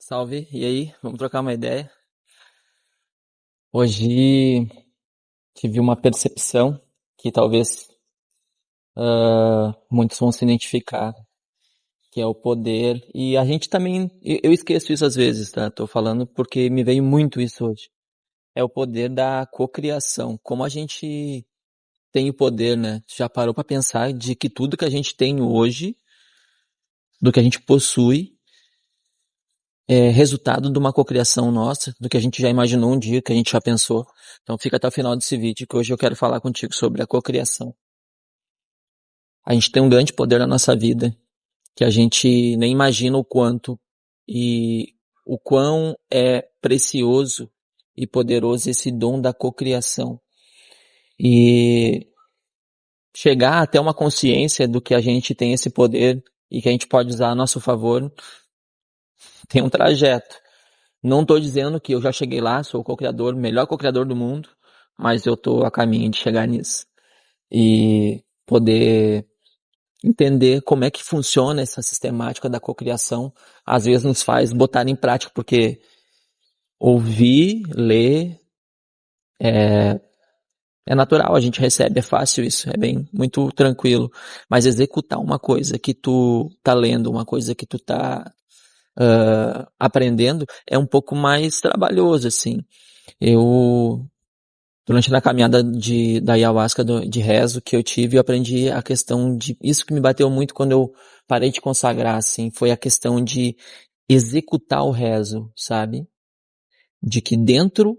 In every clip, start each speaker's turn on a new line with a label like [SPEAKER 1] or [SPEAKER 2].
[SPEAKER 1] Salve, e aí? Vamos trocar uma ideia? Hoje tive uma percepção que talvez muitos vão se identificar, que é o poder. E a gente também, eu esqueço isso às vezes, tá? Tô falando porque me veio muito isso hoje. É o poder da cocriação. Como a gente tem o poder, né? Já parou pra pensar de que tudo que a gente tem hoje, do que a gente possui, é resultado de uma cocriação nossa, do que a gente já imaginou um dia, que a gente já pensou. Então fica até o final desse vídeo, que hoje eu quero falar contigo sobre a cocriação. A gente tem um grande poder na nossa vida, que a gente nem imagina o quanto e o quão é precioso e poderoso esse dom da cocriação. E chegar até uma consciência do que a gente tem esse poder e que a gente pode usar a nosso favor, tem um trajeto. Não estou dizendo que eu já cheguei lá, sou o co-criador, melhor co-criador do mundo, mas eu estou a caminho de chegar nisso. E poder entender como é que funciona essa sistemática da cocriação, às vezes nos faz botar em prática, porque ouvir, ler, é natural, a gente recebe, é fácil isso, é bem, muito tranquilo. Mas executar uma coisa que tu tá lendo, uma coisa que tu tá aprendendo, é um pouco mais trabalhoso, assim. Eu Durante a caminhada da ayahuasca de rezo que eu tive, eu aprendi a questão de, isso que me bateu muito quando eu parei de consagrar, assim, foi a questão de executar o rezo, sabe? De que dentro,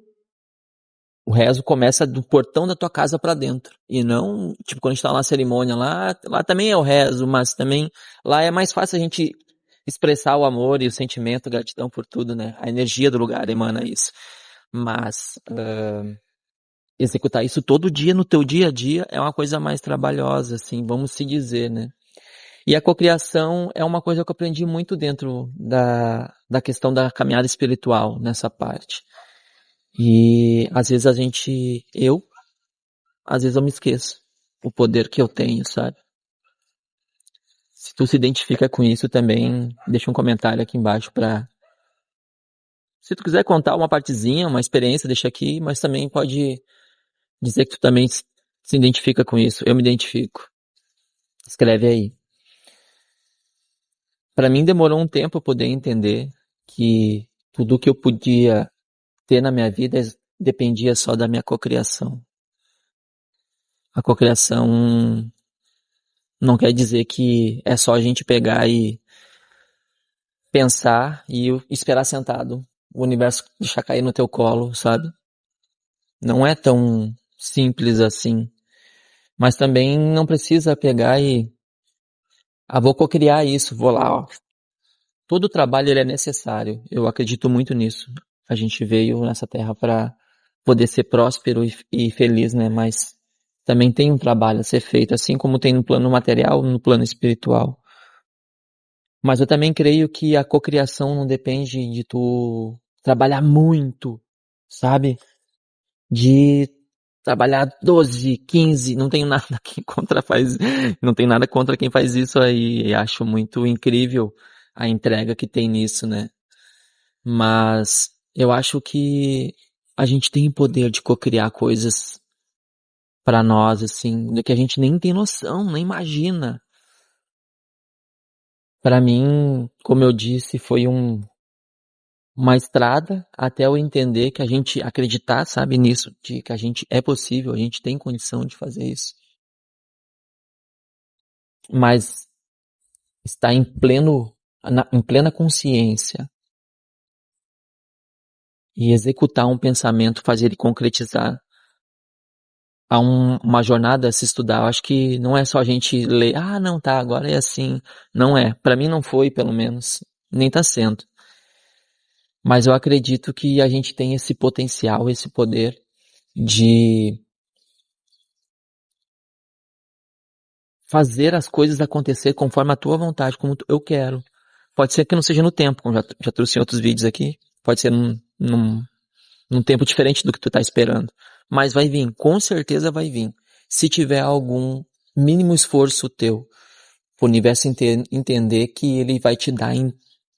[SPEAKER 1] o rezo começa do portão da tua casa pra dentro. E não, tipo, quando a gente tá lá na cerimônia, lá também é o rezo, mas também, lá é mais fácil a gente expressar o amor e o sentimento, a gratidão por tudo, né? A energia do lugar emana isso. Mas, executar isso todo dia no teu dia a dia é uma coisa mais trabalhosa, assim, vamos se dizer, né? E a cocriação é uma coisa que eu aprendi muito dentro da questão da caminhada espiritual, nessa parte. E às vezes às vezes eu me esqueço o poder que eu tenho, sabe? Se tu se identifica com isso também, deixa um comentário aqui embaixo se tu quiser contar uma partezinha, uma experiência, deixa aqui, mas também pode dizer que tu também se identifica com isso. Eu me identifico. Escreve aí. Para mim demorou um tempo eu poder entender que tudo que eu podia ter na minha vida dependia só da minha cocriação. A cocriação não quer dizer que é só a gente pegar e pensar e esperar sentado o universo deixar cair no teu colo, sabe? Não é tão simples assim. Mas também não precisa pegar vou cocriar isso, vou lá, ó. Todo trabalho ele é necessário. Eu acredito muito nisso. A gente veio nessa terra para poder ser próspero e feliz, né? Mas também tem um trabalho a ser feito, assim como tem no plano material, no plano espiritual. Mas eu também creio que a cocriação não depende de tu trabalhar muito, sabe? De trabalhar 12, 15, não tenho nada não tem nada contra quem faz isso aí. Acho muito incrível a entrega que tem nisso, né? Mas eu acho que a gente tem o poder de cocriar coisas pra nós, assim, do que a gente nem tem noção, nem imagina. Pra mim, como eu disse, foi uma estrada até eu entender que a gente acreditar, sabe, nisso, de que a gente é possível, a gente tem condição de fazer isso. Mas estar em plena consciência e executar um pensamento, fazer ele concretizar, uma jornada a se estudar. Eu acho que não é só a gente ler, não, tá, agora é assim. Não é. Para mim não foi, pelo menos. Nem tá sendo. Mas eu acredito que a gente tem esse potencial, esse poder de fazer as coisas acontecer conforme a tua vontade, como eu quero. Pode ser que não seja no tempo, como já trouxe em outros vídeos aqui. Pode ser num tempo diferente do que tu tá esperando. Mas vai vir, com certeza vai vir. Se tiver algum mínimo esforço teu, o universo entender que ele vai te dar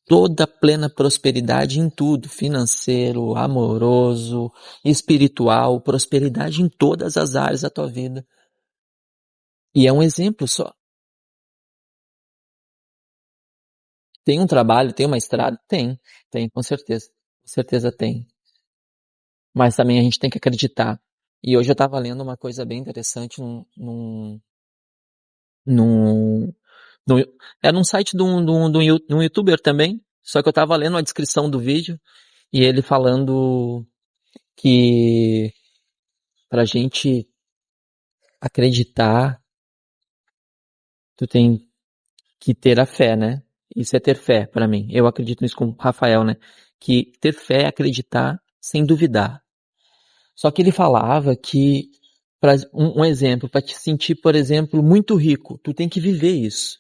[SPEAKER 1] toda plena prosperidade em tudo, financeiro, amoroso, espiritual, prosperidade em todas as áreas da tua vida. E é um exemplo só. Tem um trabalho, tem uma estrada? Tem, com certeza. Com certeza tem. Mas também a gente tem que acreditar. E hoje eu estava lendo uma coisa bem interessante num, num- era num site de um youtuber também, só que eu estava lendo a descrição do vídeo e ele falando que pra gente acreditar, tu tem que ter a fé, né? Isso é ter fé pra mim. Eu acredito nisso com o Rafael, né? Que ter fé é acreditar sem duvidar. Só que ele falava que, um exemplo, para te sentir, por exemplo, muito rico, tu tem que viver isso.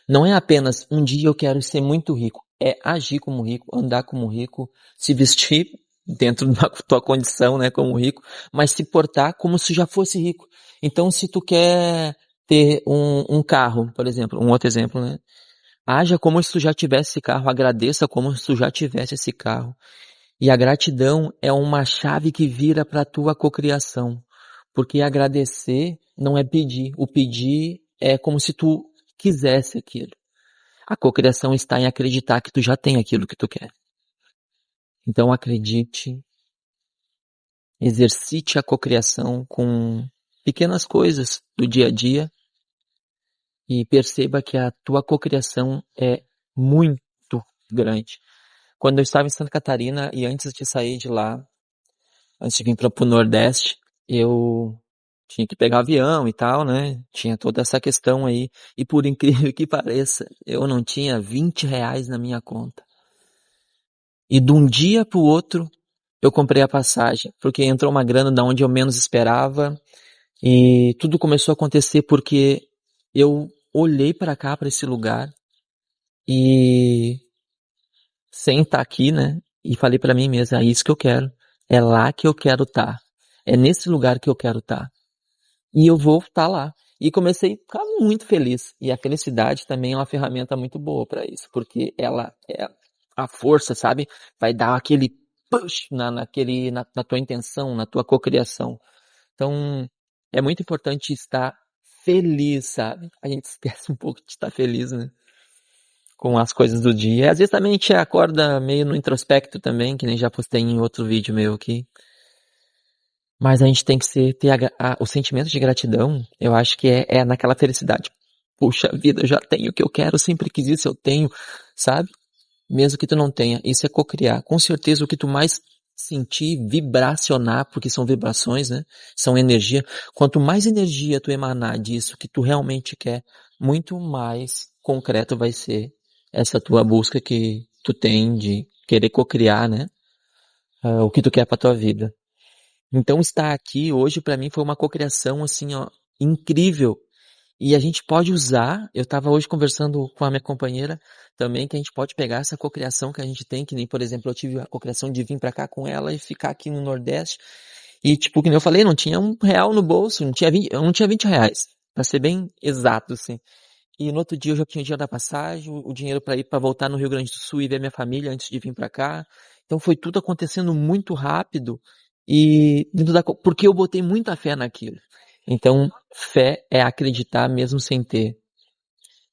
[SPEAKER 1] Não é apenas um dia eu quero ser muito rico. É agir como rico, andar como rico, se vestir dentro da tua condição, né, como rico, mas se portar como se já fosse rico. Então, se tu quer ter um carro, por exemplo, um outro exemplo, né? Haja como se tu já tivesse esse carro, agradeça como se tu já tivesse esse carro. E a gratidão é uma chave que vira para a tua cocriação. Porque agradecer não é pedir. O pedir é como se tu quisesse aquilo. A cocriação está em acreditar que tu já tem aquilo que tu quer. Então acredite, exercite a cocriação com pequenas coisas do dia a dia e perceba que a tua cocriação é muito grande. Quando eu estava em Santa Catarina e antes de sair de lá, antes de vir para o Nordeste, eu tinha que pegar avião e tal, né? Tinha toda essa questão aí. E por incrível que pareça, eu não tinha R$ 20 na minha conta. E de um dia para o outro, eu comprei a passagem, porque entrou uma grana da onde eu menos esperava. E tudo começou a acontecer porque eu olhei para cá, para esse lugar, e sem estar aqui, né? E falei para mim mesmo, é isso que eu quero. É lá que eu quero estar. É nesse lugar que eu quero estar. E eu vou estar lá. E comecei a ficar muito feliz. E a felicidade também é uma ferramenta muito boa para isso, porque ela é a força, sabe? Vai dar aquele push na tua intenção, na tua cocriação. Então, é muito importante estar feliz, sabe? A gente esquece um pouco de estar feliz, né? Com as coisas do dia. E às vezes também a gente acorda meio no introspecto também, que nem já postei em outro vídeo meu aqui. Mas a gente tem que ter o sentimento de gratidão, eu acho que é naquela felicidade. Puxa vida, eu já tenho o que eu quero, sempre quis isso, eu tenho, sabe? Mesmo que tu não tenha, isso é cocriar. Com certeza o que tu mais sentir, vibracionar, porque são vibrações, né? São energia. Quanto mais energia tu emanar disso que tu realmente quer, muito mais concreto vai ser essa tua busca que tu tem de querer cocriar, né? O que tu quer pra tua vida. Então estar aqui hoje para mim foi uma cocriação assim, ó, incrível. E a gente pode usar, eu estava hoje conversando com a minha companheira também, que a gente pode pegar essa cocriação que a gente tem, que nem, por exemplo, eu tive a cocriação de vir para cá com ela e ficar aqui no Nordeste. E tipo, que nem eu falei, não tinha R$ 1 no bolso, eu não tinha R$ 20, para ser bem exato, assim. E no outro dia eu já tinha o dinheiro da passagem, o dinheiro para ir para voltar no Rio Grande do Sul e ver minha família antes de vir para cá. Então foi tudo acontecendo muito rápido e porque eu botei muita fé naquilo. Então, fé é acreditar mesmo sem ter.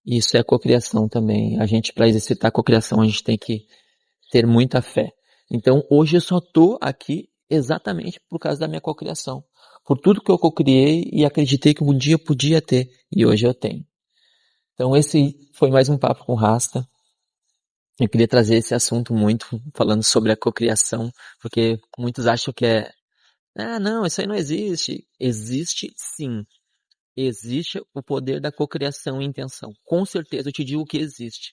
[SPEAKER 1] Isso é cocriação também. A gente, para exercitar a cocriação, a gente tem que ter muita fé. Então, hoje eu só tô aqui exatamente por causa da minha cocriação. Por tudo que eu cocriei e acreditei que um dia eu podia ter. E hoje eu tenho. Então esse foi mais um papo com Rasta. Eu queria trazer esse assunto muito, falando sobre a cocriação, porque muitos acham que não, isso aí não existe. Existe sim. Existe o poder da cocriação e intenção. Com certeza eu te digo que existe.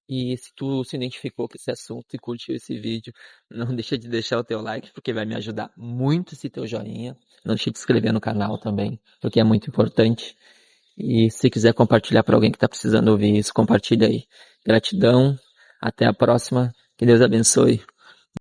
[SPEAKER 1] E se tu se identificou com esse assunto e curtiu esse vídeo, não deixa de deixar o teu like, porque vai me ajudar muito esse teu joinha. Não deixa de se inscrever no canal também, porque é muito importante. E se quiser compartilhar para alguém que está precisando ouvir isso, compartilha aí. Gratidão. Até a próxima. Que Deus abençoe.